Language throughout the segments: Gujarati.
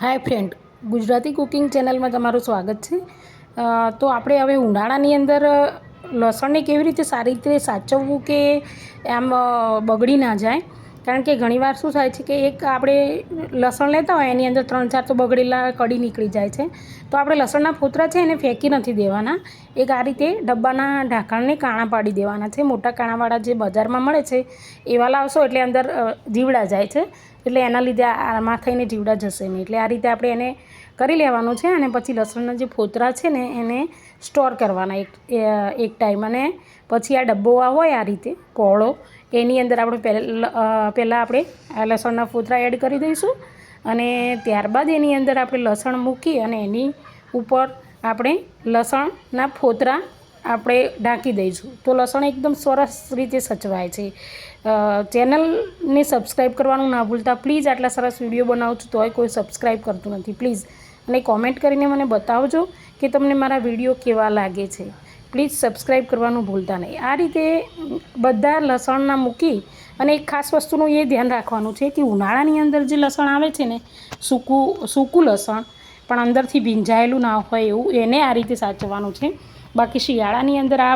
હાય ફ્રેન્ડ, ગુજરાતી કુકિંગ ચેનલમાં તમારું સ્વાગત છે। તો આપણે હવે ઉનાળાની અંદર લસણને કેવી રીતે સારી રીતે સાચવવું કે આમ બગડી ના જાય, કારણ કે ઘણીવાર શું થાય છે કે એક આપણે લસણ લેતા હોય એની અંદર 3-4 તો બગડેલા કડી નીકળી જાય છે। તો આપણે લસણના ફોતરા છે એને ફેંકી નથી દેવાના, એક આ રીતે ડબ્બાના ઢાંકણને કાણા પાડી દેવાના છે। મોટા કાણાવાળા જે બજારમાં મળે છે એવા લાવશો એટલે અંદર જીવડા જાય છે, એટલે એના લીધે આમાં થઈને જીવડા જશે નહીં, એટલે આ રીતે આપણે એને કરી લેવાનું છે। અને પછી લસણના જે ફોતરા છે ને એને સ્ટોર કરવાના એક ટાઈમ, અને પછી આ ડબ્બો હોય આ રીતે પહોળો, એની અંદર આપણે પહેલાં આપણે આ લસણના ફોતરા એડ કરી દઈશું, અને ત્યારબાદ એની અંદર આપણે લસણ મૂકી અને એની ઉપર આપણે લસણના ફોતરા આપણે ઢાંકી દઈશું, તો લસણ એકદમ સરસ રીતે સચવાય છે। ચેનલને સબસ્ક્રાઈબ કરવાનું ના ભૂલતા પ્લીઝ। આટલા સરસ વિડીયો બનાવું છું તોય કોઈ સબસ્ક્રાઈબ કરતું નથી, પ્લીઝ। અને કોમેન્ટ કરીને મને બતાવજો કે તમને મારા વિડીયો કેવા લાગે છે, પ્લીઝ સબસ્ક્રાઈબ કરવાનું ભૂલતા નહીં। આ રીતે બધા લસણના મૂકી અને એક ખાસ વસ્તુનું એ ધ્યાન રાખવાનું છે કે ઉનાળાની અંદર જે લસણ આવે છે ને સૂકું લસણ પણ અંદરથી ભીંજાયેલું ના હોય એવું, એને આ રીતે સાચવવાનું છે। બાકી શિયાળાની અંદર આ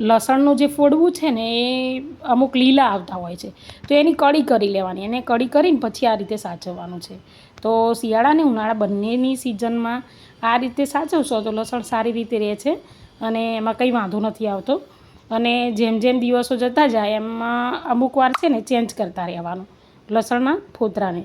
લસણનું જે ફોડવું છે ને એ અમુક લીલા આવતા હોય છે, તો એની કળી કરી લેવાની, એને કળી કરીને પછી આ રીતે સાચવવાનું છે। તો શિયાળા અને ઉનાળા બંનેની સિઝનમાં આ રીતે સાચવશો તો લસણ સારી રીતે રહે છે અને એમાં કંઈ વાંધો નથી આવતો। અને જેમ જેમ દિવસો જતા જાય એમાં અમુક વાર છે ને ચેન્જ કરતા રહેવાનું લસણના ફોતરાને,